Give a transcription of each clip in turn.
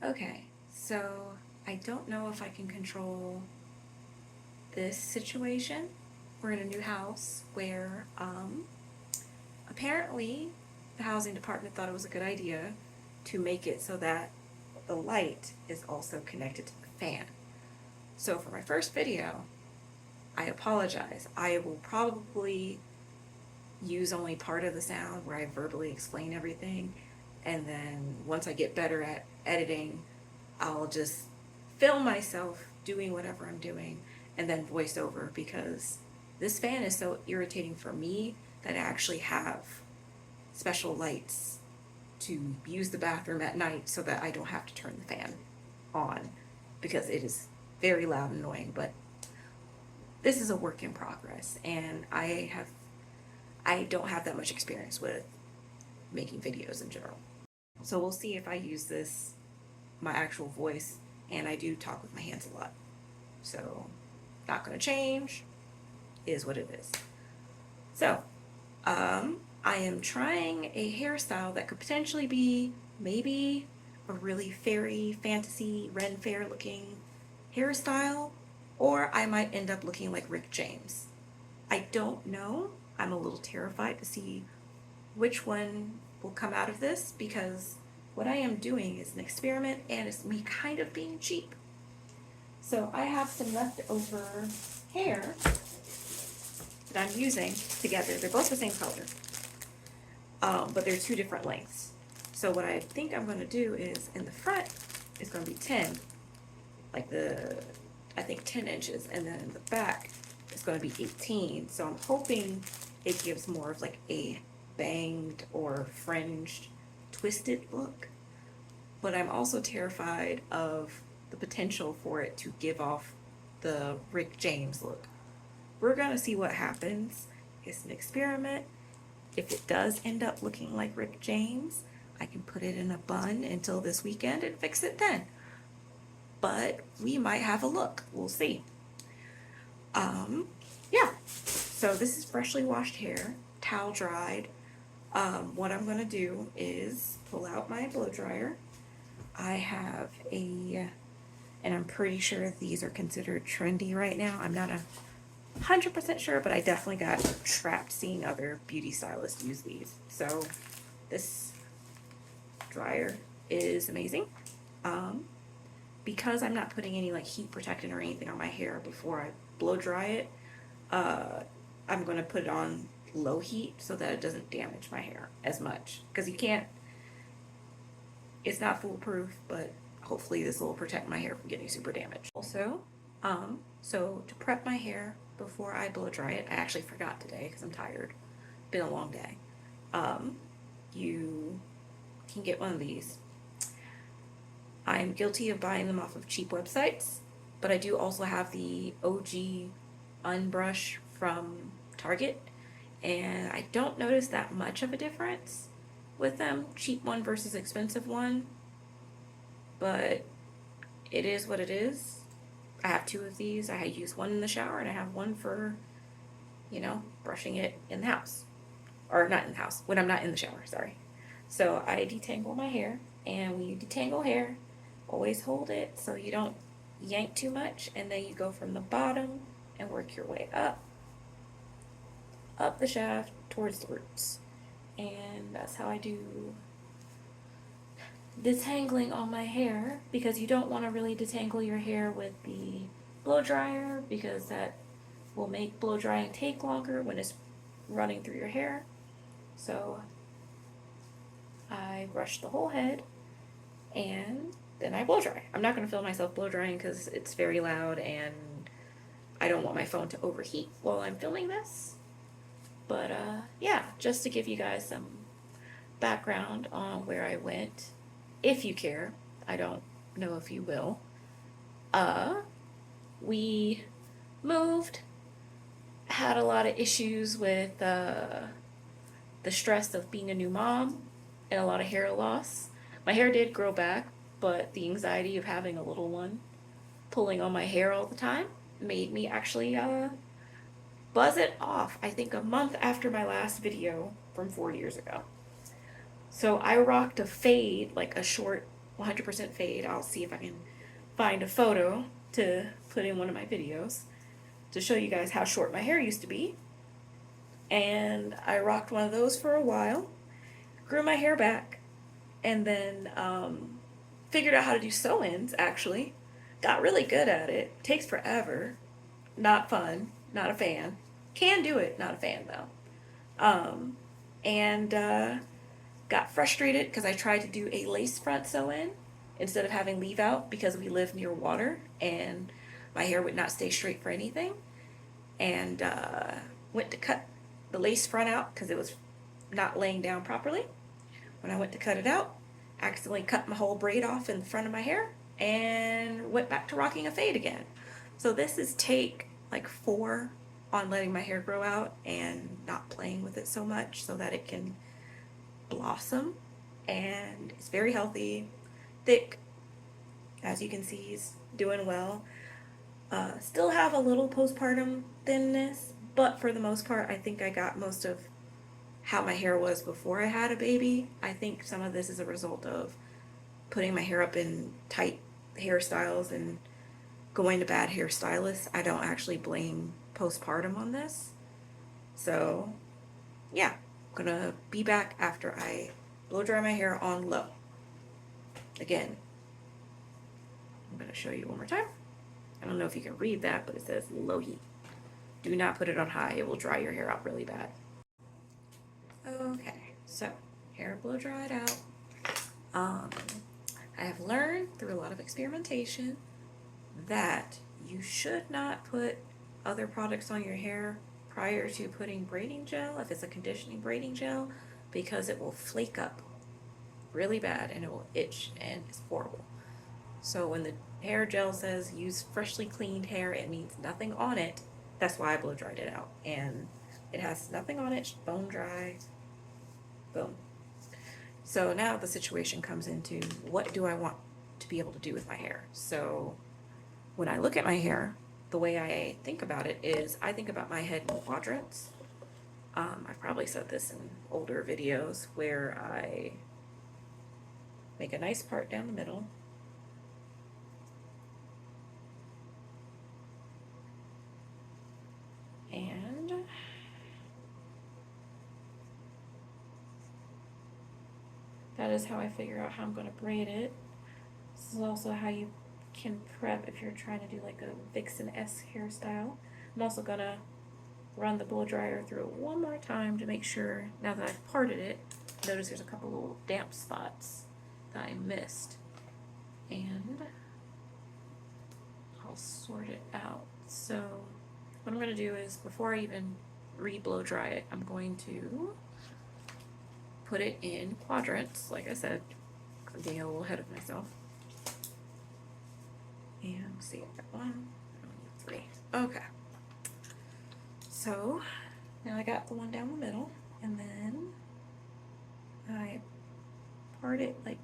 Okay, so I don't know if I can control this situation. We're in a new house where apparently the housing department thought it was a good idea to make it so that the light is also connected to the fan. So for my first video, I apologize. I will probably use only part of the sound where I verbally explain everything, and then once I get better at editing, I'll just film myself doing whatever I'm doing and then voice over, because this fan is so irritating for me that I actually have special lights to use the bathroom at night so that I don't have to turn the fan on, because it is very loud and annoying. But this is a work in progress, and I don't have that much experience with making videos in general. So we'll see if I use this, my actual voice, and I do talk with my hands a lot. So not gonna change, is what it is. So, I am trying a hairstyle that could potentially be maybe a really fairy, fantasy, Ren Fair looking hairstyle, or I might end up looking like Rick James. I don't know. I'm a little terrified to see which one will come out of this, because what I am doing is an experiment and it's me kind of being cheap. So I have some leftover hair that I'm using together. They're both the same color, but they're two different lengths. So what I think I'm going to do is, in the front, it's going to be 10, like I think 10 inches, and then in the back, it's going to be 18. So I'm hoping it gives more of like a banged or fringed, twisted look. But I'm also terrified of the potential for it to give off the Rick James look. We're gonna see what happens. It's an experiment. If it does end up looking like Rick James, I can put it in a bun until this weekend and fix it then. But we might have a look. We'll see. Yeah. So this is freshly washed hair, towel dried. What I'm gonna do is pull out my blow dryer. I have and I'm pretty sure these are considered trendy right now. I'm not 100% sure, but I definitely got trapped seeing other beauty stylists use these. So this dryer is amazing. Because I'm not putting any like heat protectant or anything on my hair before I blow dry it, I'm going to put it on low heat so that it doesn't damage my hair as much. Because it's not foolproof, but hopefully this will protect my hair from getting super damaged. Also, so to prep my hair before I blow dry it, I actually forgot today because I'm tired. Been a long day. You can get one of these. I'm guilty of buying them off of cheap websites, but I do also have the OG Unbrush from Target, and I don't notice that much of a difference with them, cheap one versus expensive one, but it is what it is. I have two of these. I use one in the shower and I have one for, brushing it in the house. Or not in the house, when I'm not in the shower, sorry. So I detangle my hair, and when you detangle hair, always hold it so you don't yank too much, and then you go from the bottom and work your way up the shaft towards the roots. And that's how I do detangling on my hair, because you don't want to really detangle your hair with the blow dryer, because that will make blow drying take longer when it's running through your hair. So I brush the whole head and then I blow dry. I'm not going to film myself blow drying because it's very loud and I don't want my phone to overheat while I'm filming this. But yeah, just to give you guys some background on where I went, if you care. I don't know if you will. We moved, had a lot of issues with the stress of being a new mom and a lot of hair loss. My hair did grow back, but the anxiety of having a little one pulling on my hair all the time made me actually buzz it off, I think a month after my last video from 4 years ago. So I rocked a fade, like a short 100% fade. I'll see if I can find a photo to put in one of my videos to show you guys how short my hair used to be. And I rocked one of those for a while, grew my hair back, and then figured out how to do sew-ins, actually. Got really good at it. Takes forever. Not fun. Not a fan. Can do it. Not a fan, though. And got frustrated because I tried to do a lace front sew-in instead of having leave out because we live near water and my hair would not stay straight for anything. And went to cut the lace front out because it was not laying down properly. When I went to cut it out, accidentally cut my whole braid off in the front of my hair and went back to rocking a fade again. So this is take like 4 on letting my hair grow out and not playing with it so much so that it can blossom. And it's very healthy, thick. As you can see, he's doing well. Still have a little postpartum thinness, but for the most part, I think I got most of how my hair was before I had a baby. I think some of this is a result of putting my hair up in tight hairstyles and going to bad hairstylists. I don't actually blame postpartum on this. So yeah, I'm gonna be back after I blow dry my hair on low. Again, I'm gonna show you one more time. I don't know if you can read that, but it says low heat. Do not put it on high, it will dry your hair out really bad. Okay, so hair blow dried out. I have learned through a lot of experimentation that you should not put other products on your hair prior to putting braiding gel, if it's a conditioning braiding gel, because it will flake up really bad and it will itch and it's horrible. So when the hair gel says use freshly cleaned hair, it means nothing on it. That's why I blow dried it out. And it has nothing on it, bone dry, boom. So now the situation comes into what do I want to be able to do with my hair? So when I look at my hair, the way I think about it is I think about my head in quadrants. I've probably said this in older videos where I make a nice part down the middle. And that is how I figure out how I'm going to braid it. This is also how you can prep if you're trying to do like a Vixen-esque hairstyle. I'm also going to run the blow dryer through it one more time to make sure, now that I've parted it, notice there's a couple little damp spots that I missed. And I'll sort it out. So what I'm going to do is, before I even re-blow dry it, I'm going to put it in quadrants, like I said. I'm getting a little ahead of myself. And see, I've got 1, 2, 3. Okay. So now I got the one down the middle, and then I part it like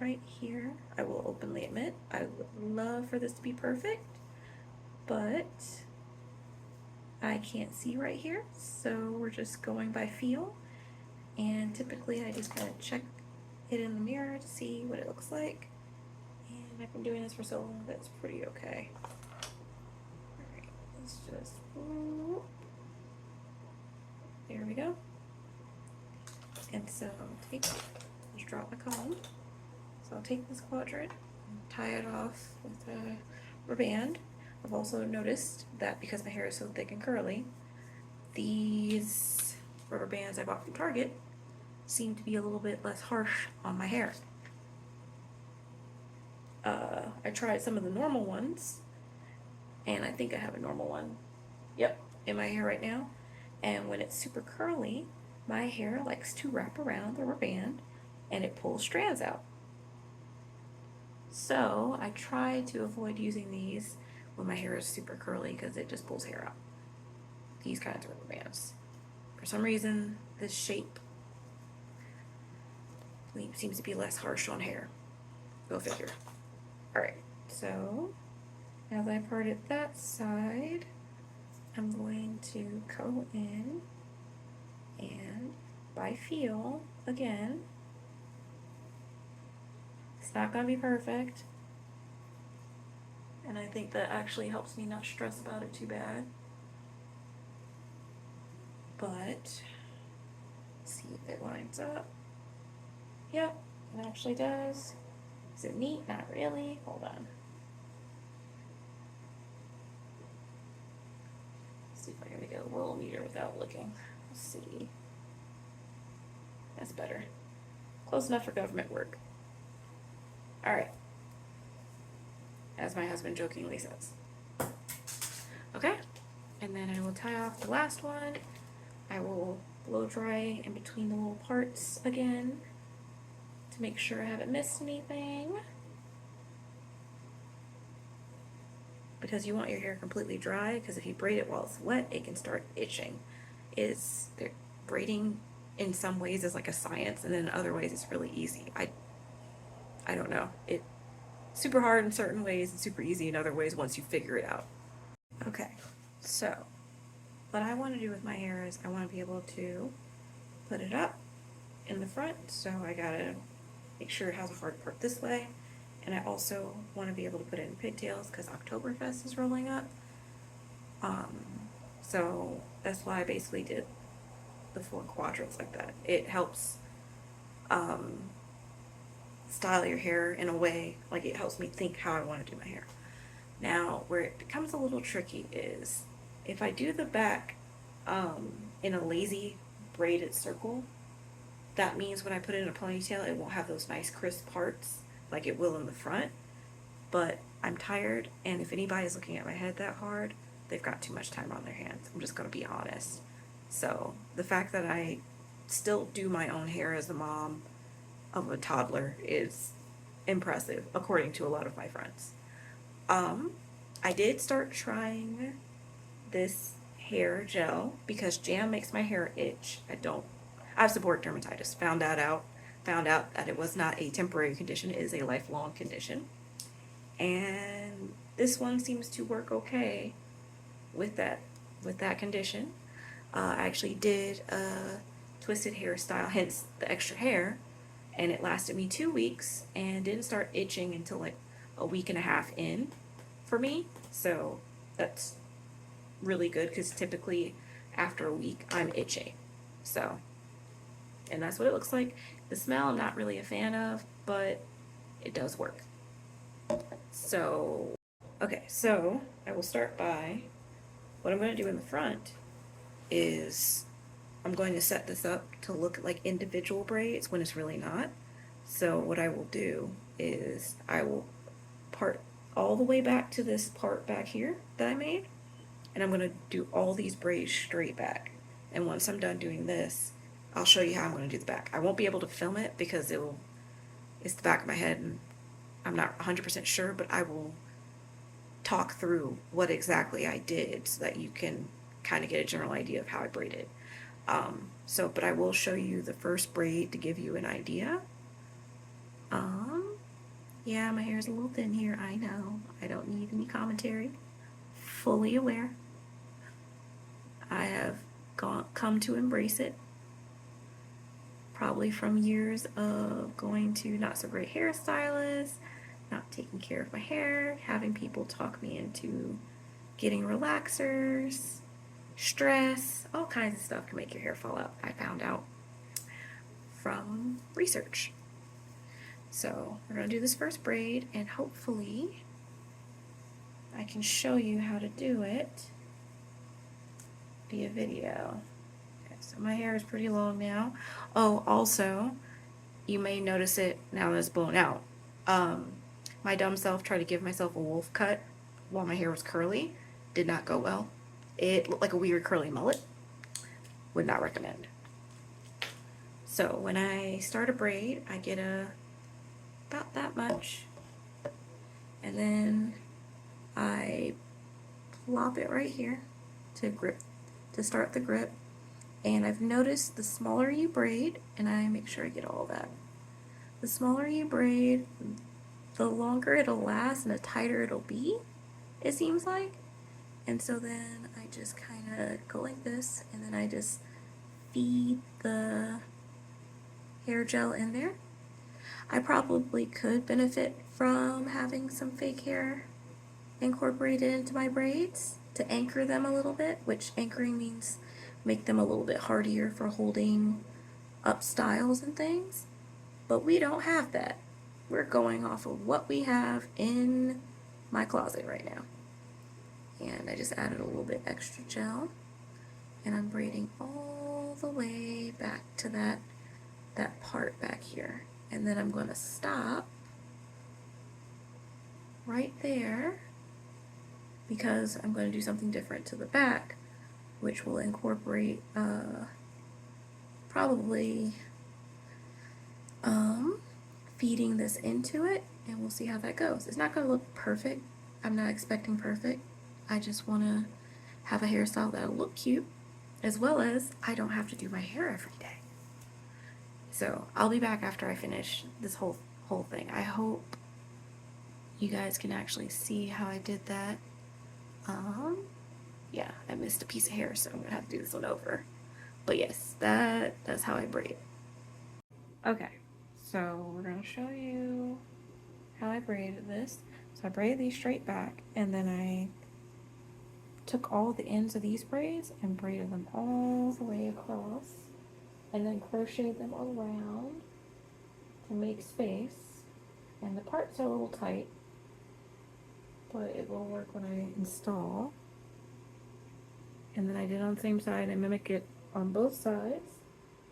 right here. I will openly admit I would love for this to be perfect, but I can't see right here, so we're just going by feel. And typically I just kind of check it in the mirror to see what it looks like. And I've been doing this for so long that it's pretty okay. Alright, let's just, there we go. And so just drop my comb. So I'll take this quadrant and tie it off with a rubber band. I've also noticed that because my hair is so thick and curly, these rubber bands I bought from Target seem to be a little bit less harsh on my hair. I tried some of the normal ones, and I think I have a normal one, yep, in my hair right now. And when it's super curly, my hair likes to wrap around the rubber band and it pulls strands out. So I try to avoid using these when my hair is super curly because it just pulls hair out. These kinds of rubber bands. For some reason, this shape seems to be less harsh on hair. Go figure. Alright, so now that I parted that side, I'm going to go in and by feel, again, it's not gonna be perfect. And I think that actually helps me not stress about it too bad. But, let's see if it lines up. Yep, it actually does. Is it neat? Not really. Hold on. Let's see if I can make it a little neater without looking. Let's see. That's better. Close enough for government work. Alright. As my husband jokingly says. Okay. And then I will tie off the last one. I will blow dry in between the little parts again to make sure I haven't missed anything. Because you want your hair completely dry, because if you braid it while it's wet, it can start itching. Braiding in some ways is like a science, and then in other ways it's really easy. I don't know. It's super hard in certain ways and super easy in other ways once you figure it out. Okay, so what I want to do with my hair is I want to be able to put it up in the front, so I gotta make sure it has a hard part this way, and I also want to be able to put it in pigtails because Oktoberfest is rolling up. So that's why I basically did the 4 quadrants like that. It helps style your hair in a way, like it helps me think how I want to do my hair. Now, where it becomes a little tricky is if I do the back in a lazy braided circle, that means when I put it in a ponytail, it won't have those nice crisp parts like it will in the front. But I'm tired, and if anybody's looking at my head that hard, they've got too much time on their hands. I'm just going to be honest. So the fact that I still do my own hair as a mom of a toddler is impressive, according to a lot of my friends. I did start trying this hair gel because jam makes my hair itch. I have seborrheic dermatitis. Found out that it was not a temporary condition, it is a lifelong condition. And this one seems to work okay with that condition. I actually did a twisted hairstyle, hence the extra hair, and it lasted me 2 weeks and didn't start itching until like a week and a half in for me. So that's really good because typically after a week I'm itchy. So, and that's what it looks like. The smell I'm not really a fan of, but it does work. So, okay, so I will start by, what I'm going to do in the front is I'm going to set this up to look like individual braids when it's really not. So what I will do is I will part all the way back to this part back here that I made, and I'm going to do all these braids straight back. And once I'm done doing this, I'll show you how I'm going to do the back. I won't be able to film it because it's the back of my head and I'm not 100% sure, but I will talk through what exactly I did so that you can kind of get a general idea of how I braided. But I will show you the first braid to give you an idea. Yeah, my hair is a little thin here, I know. I don't need any commentary. Fully aware. I have come to embrace it. Probably from years of going to not so great hairstylists, not taking care of my hair, having people talk me into getting relaxers, stress, all kinds of stuff can make your hair fall out, I found out from research. So we're going to do this first braid, and hopefully I can show you how to do it via video. Okay, so my hair is pretty long now. Oh, also, you may notice it now that it's blown out. My dumb self tried to give myself a wolf cut while my hair was curly. Did not go well. It looked like a weird curly mullet. Would not recommend. So when I start a braid, I get about that much, and then I plop it right here to start the grip. And I've noticed the smaller you braid, and I make sure I get all that, the smaller you braid, the longer it'll last and the tighter it'll be, it seems like. And so then I just kind of go like this, and then I just feed the hair gel in there. I probably could benefit from having some fake hair incorporated into my braids to anchor them a little bit, which anchoring means make them a little bit hardier for holding up styles and things. But we don't have that. We're going off of what we have in my closet right now. And I just added a little bit extra gel, and I'm braiding all the way back to that part back here. And then I'm going to stop right there because I'm going to do something different to the back, which will incorporate probably feeding this into it, and we'll see how that goes. It's not going to look perfect. I'm not expecting perfect. I just want to have a hairstyle that'll look cute, as well as I don't have to do my hair every day. So I'll be back after I finish this whole thing. I hope you guys can actually see how I did that. Yeah, I missed a piece of hair, so I'm gonna have to do this one over. But yes, that's how I braid. Okay, so we're gonna show you how I braided this. So I braided these straight back, and then I took all the ends of these braids and braided them all the way across, and then crocheted them around to make space. And the parts are a little tight, but it will work when I install. And then I did on the same side and mimic it on both sides,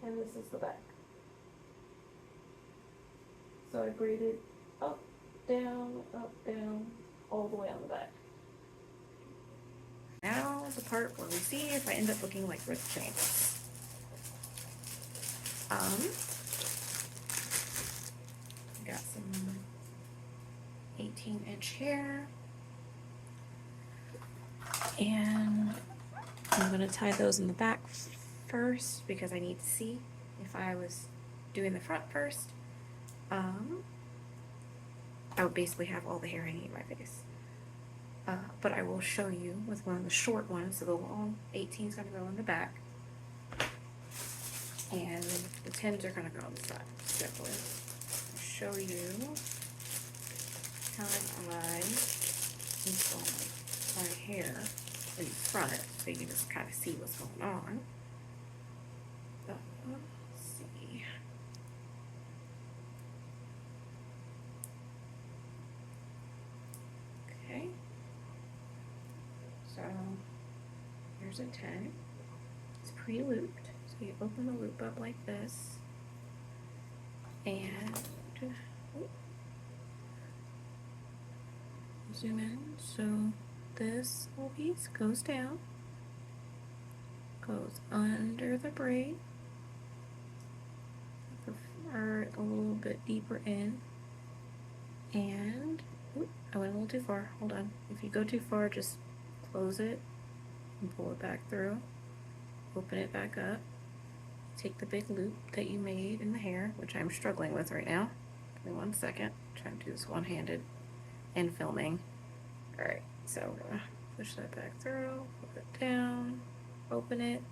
and this is the back. So I braided up, down, all the way on the back. Now the part where we see if I end up looking like Rick James. Got some 18-inch hair, and I'm going to tie those in the back first because I need to see. If I was doing the front first, I would basically have all the hair hanging in my face. But I will show you with one of the short ones, so the long 18 is going to go in the back, and the 10s are going to go on the side. So I'll show you how I install my hair in front, so you can just kind of see what's going on. Let's see. Okay. So here's a 10. It's pre-looped, so you open the loop up like this, and zoom in. So this whole piece goes down, goes under the braid, or a little bit deeper in, and I went a little too far. Hold on. If you go too far, just close it and pull it back through. Open it back up. Take the big loop that you made in the hair, which I'm struggling with right now. Give me 1 second. I'm trying to do this one-handed and filming. Alright, so we're gonna push that back through, put it down, open it,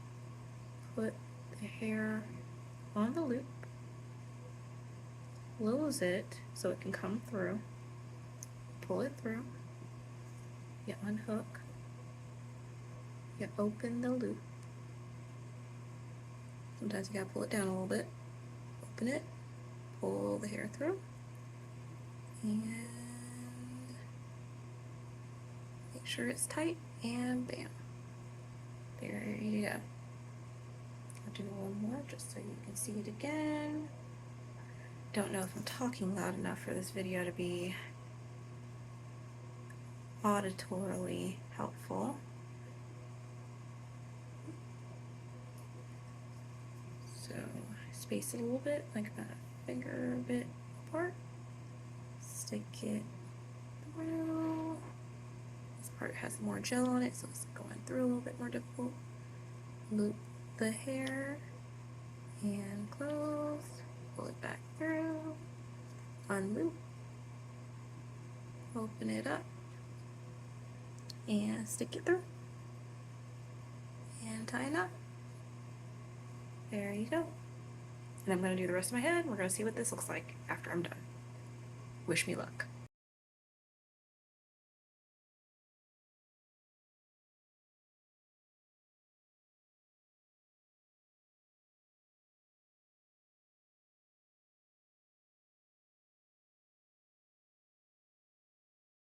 put the hair on the loop, close it so it can come through, pull it through, you unhook, you open the loop. Sometimes you gotta pull it down a little bit, open it, pull the hair through, and make sure it's tight, and bam. There you go. I'll do one more just so you can see it again. Don't know if I'm talking loud enough for this video to be auditorily helpful. So space it a little bit, like a finger a bit apart. Stick it through. This part has more gel on it, so it's going through a little bit more difficult. Loop the hair and close. Pull it back through. Unloop. Open it up and stick it through. And tie a knot. There you go. And I'm going to do the rest of my head, and we're going to see what this looks like after I'm done. Wish me luck.